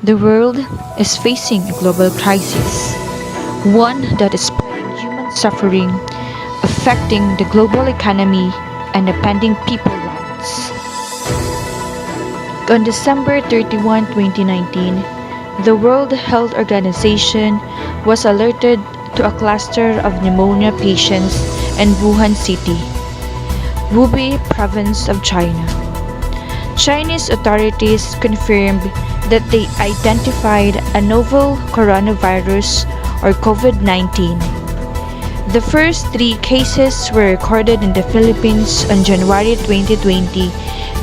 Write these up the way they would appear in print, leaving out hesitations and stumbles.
The world is facing a global crisis, one that is spreading human suffering, affecting the global economy and upending people's lives. On December 31, 2019, the World Health Organization was alerted to a cluster of pneumonia patients in Wuhan City, Hubei province of China. Chinese authorities confirmed that they identified a novel coronavirus or COVID-19. The first three cases were recorded in the Philippines on January 2020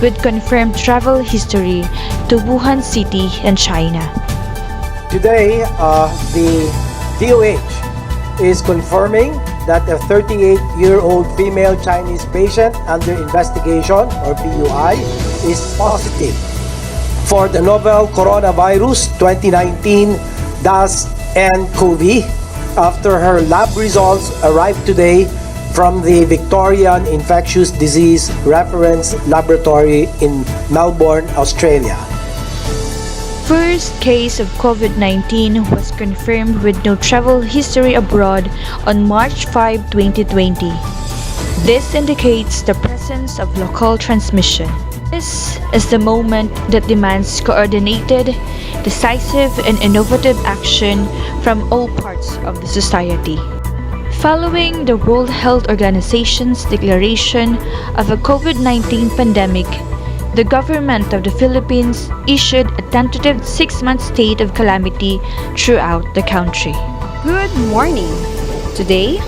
with confirmed travel history to Wuhan City and China. Today, the DOH is confirming that a 38-year-old female Chinese patient under investigation, or PUI, is positive for the novel coronavirus 2019-nCoV after her lab results arrived today from the Victorian Infectious Disease Reference Laboratory in Melbourne, Australia. First case of COVID-19 was confirmed with no travel history abroad on March 5, 2020. This indicates the presence of local transmission. This is the moment that demands coordinated, decisive, and innovative action from all parts of the society. Following the World Health Organization's declaration of a COVID-19 pandemic, the government of the Philippines issued a tentative 6-month state of calamity throughout the country. Good morning! Today,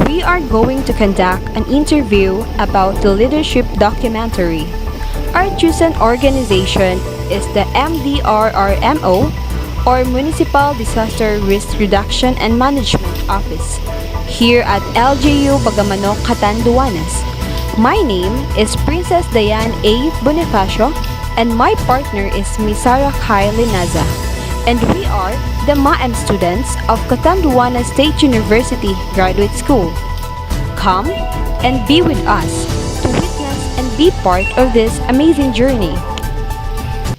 we are going to conduct an interview about the leadership documentary. Our chosen organization is the MDRRMO, or Municipal Disaster Risk Reduction and Management Office, here at LGU Bagamanok, Catanduanes. My name is Princess Diane A. Bonifacio, and my partner is Miss Sarah Kai Linaza, and we are the MAEM students of Catanduanes State University Graduate School. Come and be with us to witness and be part of this amazing journey.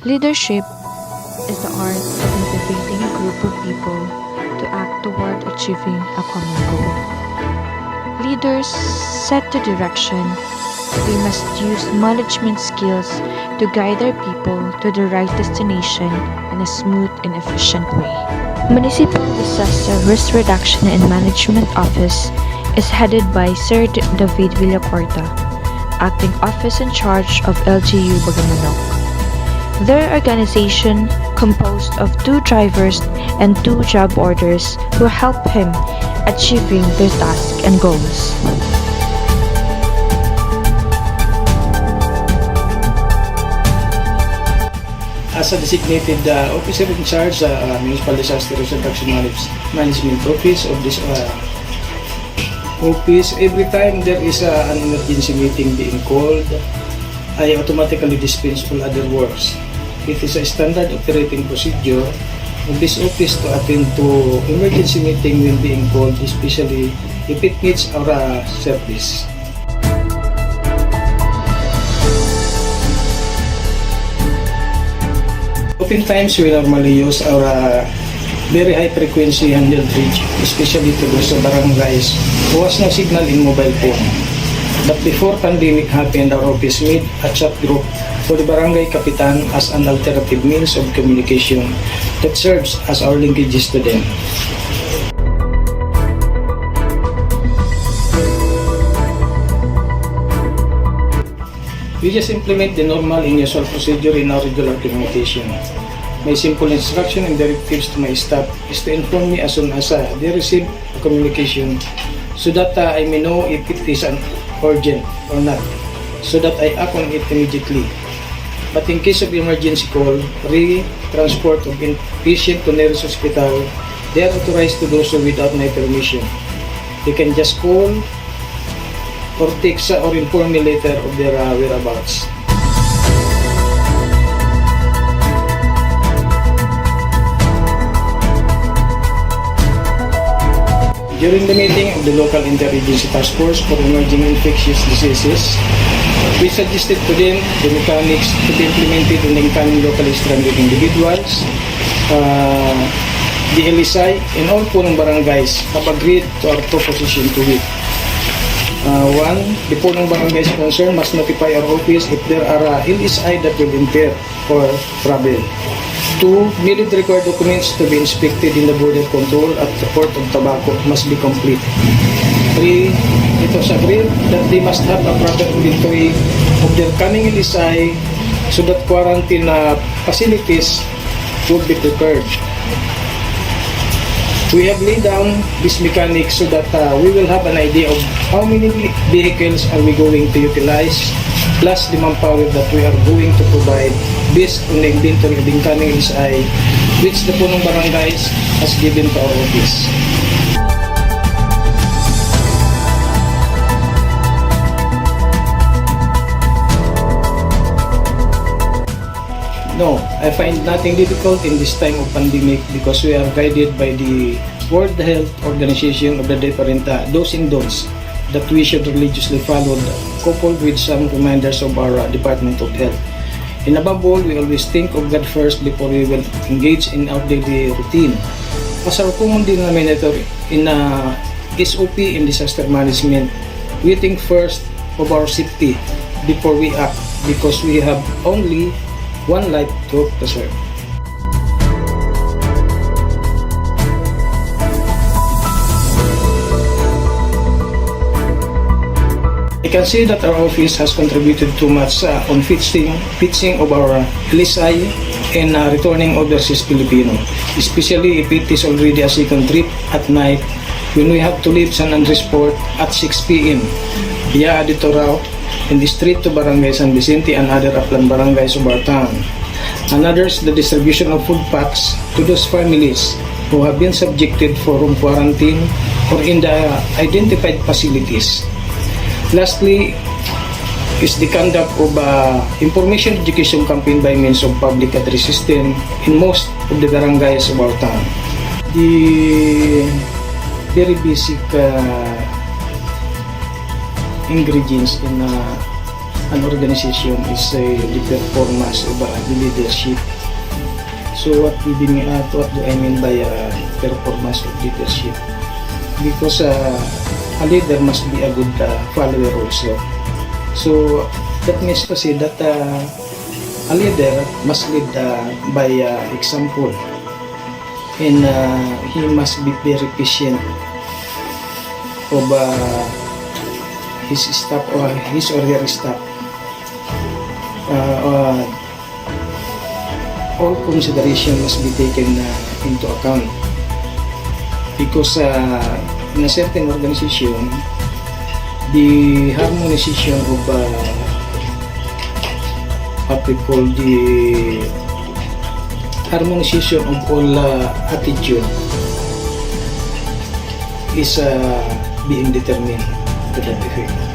Leadership is the art of motivating a group of people to act toward achieving a common goal. Leaders set the direction. They must use management skills to guide their people to the right destination in a smooth and efficient way. Municipal Disaster Risk Reduction and Management Office is headed by Sir David Villacorta, acting office in charge of LGU Bagamanok. Their organization composed of 2 drivers and 2 job orders who help him achieving their tasks and goals. As a designated officer in charge sa Municipal Disaster Risk Reduction Management Office of this office, every time there is an emergency meeting being called, I automatically dispense all other works. It is a standard operating procedure of this office to attend to emergency meeting when being called, especially if it needs our service. Oftentimes, we normally use our very high frequency handheld bridge, especially to those barangays who has no signal in mobile phone. But before pandemic happened, our office made a chat group for the barangay kapitan as an alternative means of communication that serves as our linkages to them. We just implement the normal and usual procedure in our regular communication. My simple instruction and directives to my staff is to inform me as soon as they receive communication so that I may know if it is an urgent or not, so that I act on it immediately. But in case of emergency call, transport of patient to nearest hospital, they are authorized to do so without my permission. They can just call or text or inform me later of their whereabouts. During the meeting of the local interagency task force for emerging infectious diseases, we suggested to them the mechanics to be implemented on the incoming locally stranded individuals, the LSI and all po ng barangays have agreed to our proposition to it. One, the po ng barangays concerned must notify our office if there are LSI that will enter or travel. Two, needed required documents to be inspected in the border control at the port of tobacco must be complete. Three, it was agreed that they must have a proper inventory of their coming LSI so that quarantine facilities would be prepared. We have laid down this mechanics so that we will have an idea of how many vehicles are we going to utilize, plus the manpower that we are going to provide based on the inventory of incoming LSI which the punong barangays has given to our office. No, I find nothing difficult in this time of pandemic because we are guided by the World Health Organization of the different do's and don'ts that we should religiously follow, coupled with some reminders of our Department of Health. And above all, we always think of God first before we will engage in our daily routine. As our common denominator in SOP and disaster management, we think first of our safety before we act because we have only one life to preserve. I can say that our office has contributed too much on fixing of our LSI and returning overseas Filipino, especially if it is already a second trip at night when we have to leave San Andres Port at 6 p.m. via Adito route and straight to Barangay San Vicente and other upland barangays of our town. Another's the distribution of food packs to those families who have been subjected for home quarantine or in the identified facilities. Lastly is the conduct of information education campaign by means of public address system in most of the barangays of our town. The very basic ingredients in an organization is the performance of the leadership. So what do I mean by performance of leadership? Because a leader must be a good follower also. So that means to say that a leader must lead by example, and he must be very patient of his staff or his or her staff. All consideration must be taken into account because in a certain organization, the harmonization of what we call the harmonization of all attitude is being determined to that effect.